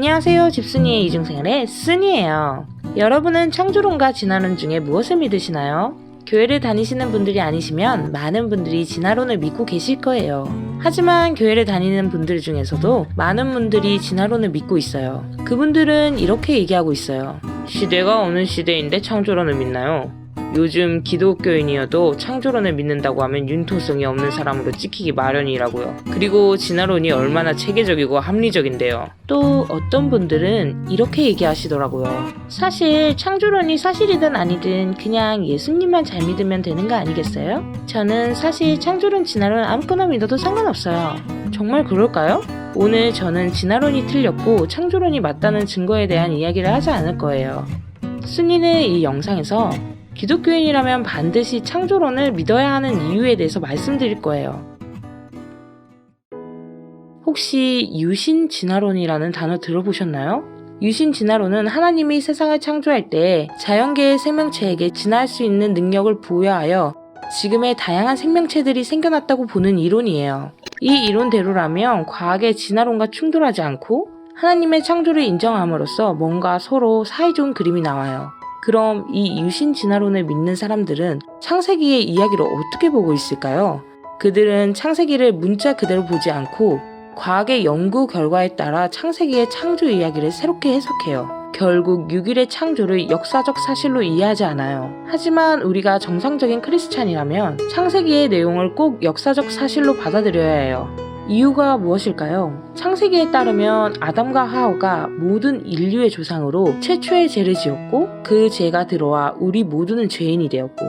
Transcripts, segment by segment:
안녕하세요. 집순이의 이중생활의 순이에요. 여러분은 창조론과 진화론 중에 무엇을 믿으시나요? 교회를 다니시는 분들이 아니시면 많은 분들이 진화론을 믿고 계실 거예요. 하지만 교회를 다니는 분들 중에서도 많은 분들이 진화론을 믿고 있어요. 그분들은 이렇게 얘기하고 있어요. 시대가 어느 시대인데 창조론을 믿나요? 요즘 기독교인이어도 창조론을 믿는다고 하면 융통성이 없는 사람으로 찍히기 마련이라고요. 그리고 진화론이 얼마나 체계적이고 합리적인데요. 또 어떤 분들은 이렇게 얘기하시더라고요. 사실 창조론이 사실이든 아니든 그냥 예수님만 잘 믿으면 되는 거 아니겠어요? 저는 사실 창조론, 진화론 아무거나 믿어도 상관없어요. 정말 그럴까요? 오늘 저는 진화론이 틀렸고 창조론이 맞다는 증거에 대한 이야기를 하지 않을 거예요. 순이는 이 영상에서 기독교인이라면 반드시 창조론을 믿어야 하는 이유에 대해서 말씀드릴 거예요. 혹시 유신진화론이라는 단어 들어보셨나요? 유신진화론은 하나님이 세상을 창조할 때 자연계의 생명체에게 진화할 수 있는 능력을 부여하여 지금의 다양한 생명체들이 생겨났다고 보는 이론이에요. 이 이론대로라면 과학의 진화론과 충돌하지 않고 하나님의 창조를 인정함으로써 뭔가 서로 사이좋은 그림이 나와요. 그럼 이 유신진화론을 믿는 사람들은 창세기의 이야기를 어떻게 보고 있을까요? 그들은 창세기를 문자 그대로 보지 않고 과학의 연구 결과에 따라 창세기의 창조 이야기를 새롭게 해석해요. 결국 6일의 창조를 역사적 사실로 이해하지 않아요. 하지만 우리가 정상적인 크리스찬이라면 창세기의 내용을 꼭 역사적 사실로 받아들여야 해요. 이유가 무엇일까요? 창세기에 따르면 아담과 하와가 모든 인류의 조상으로 최초의 죄를 지었고 그 죄가 들어와 우리 모두는 죄인이 되었고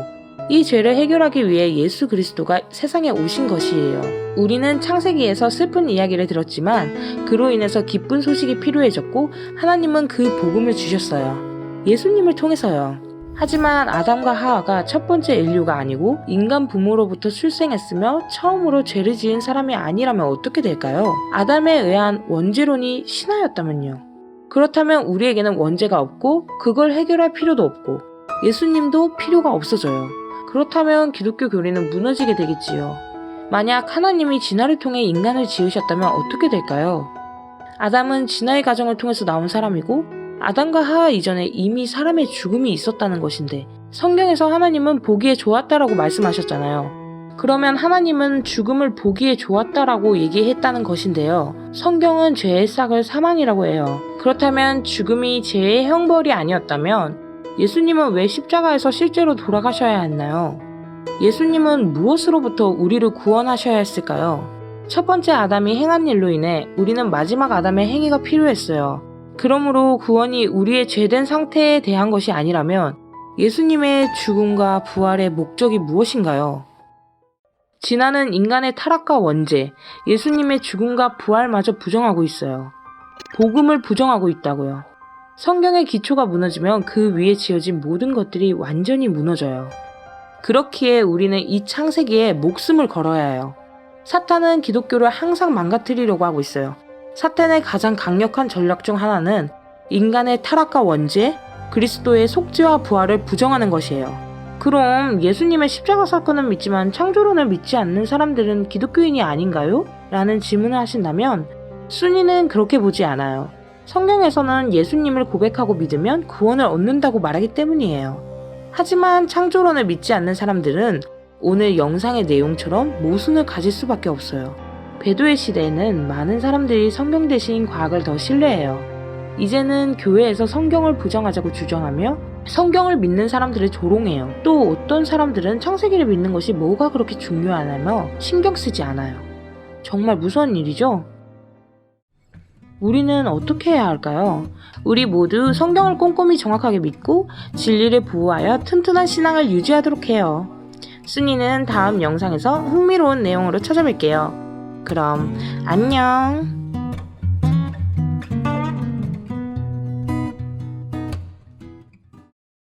이 죄를 해결하기 위해 예수 그리스도가 세상에 오신 것이에요. 우리는 창세기에서 슬픈 이야기를 들었지만 그로 인해서 기쁜 소식이 필요해졌고 하나님은 그 복음을 주셨어요. 예수님을 통해서요. 하지만 아담과 하와가 첫 번째 인류가 아니고 인간 부모로부터 출생했으며 처음으로 죄를 지은 사람이 아니라면 어떻게 될까요? 아담에 의한 원죄론이 신화였다면요. 그렇다면 우리에게는 원죄가 없고 그걸 해결할 필요도 없고 예수님도 필요가 없어져요. 그렇다면 기독교 교리는 무너지게 되겠지요. 만약 하나님이 진화를 통해 인간을 지으셨다면 어떻게 될까요? 아담은 진화의 과정을 통해서 나온 사람이고 아담과 하와 이전에 이미 사람의 죽음이 있었다는 것인데 성경에서 하나님은 보기에 좋았다라고 말씀하셨잖아요. 그러면 하나님은 죽음을 보기에 좋았다라고 얘기했다는 것인데요. 성경은 죄의 싹을 사망이라고 해요. 그렇다면 죽음이 죄의 형벌이 아니었다면 예수님은 왜 십자가에서 실제로 돌아가셔야 했나요? 예수님은 무엇으로부터 우리를 구원하셔야 했을까요? 첫 번째 아담이 행한 일로 인해 우리는 마지막 아담의 행위가 필요했어요. 그러므로 구원이 우리의 죄된 상태에 대한 것이 아니라면 예수님의 죽음과 부활의 목적이 무엇인가요? 진화는 인간의 타락과 원죄, 예수님의 죽음과 부활마저 부정하고 있어요. 복음을 부정하고 있다고요. 성경의 기초가 무너지면 그 위에 지어진 모든 것들이 완전히 무너져요. 그렇기에 우리는 이 창세기에 목숨을 걸어야 해요. 사탄은 기독교를 항상 망가뜨리려고 하고 있어요. 사탄의 가장 강력한 전략 중 하나는 인간의 타락과 원죄, 그리스도의 속죄와 부활을 부정하는 것이에요. 그럼 예수님의 십자가 사건은 믿지만 창조론을 믿지 않는 사람들은 기독교인이 아닌가요? 라는 질문을 하신다면 순이는 그렇게 보지 않아요. 성경에서는 예수님을 고백하고 믿으면 구원을 얻는다고 말하기 때문이에요. 하지만 창조론을 믿지 않는 사람들은 오늘 영상의 내용처럼 모순을 가질 수밖에 없어요. 배도의 시대에는 많은 사람들이 성경 대신 과학을 더 신뢰해요. 이제는 교회에서 성경을 부정하자고 주장하며 성경을 믿는 사람들을 조롱해요. 또 어떤 사람들은 창세기를 믿는 것이 뭐가 그렇게 중요하냐며 신경 쓰지 않아요. 정말 무서운 일이죠? 우리는 어떻게 해야 할까요? 우리 모두 성경을 꼼꼼히 정확하게 믿고 진리를 보호하여 튼튼한 신앙을 유지하도록 해요. 순이는 다음 영상에서 흥미로운 내용으로 찾아뵐게요. 그럼 안녕.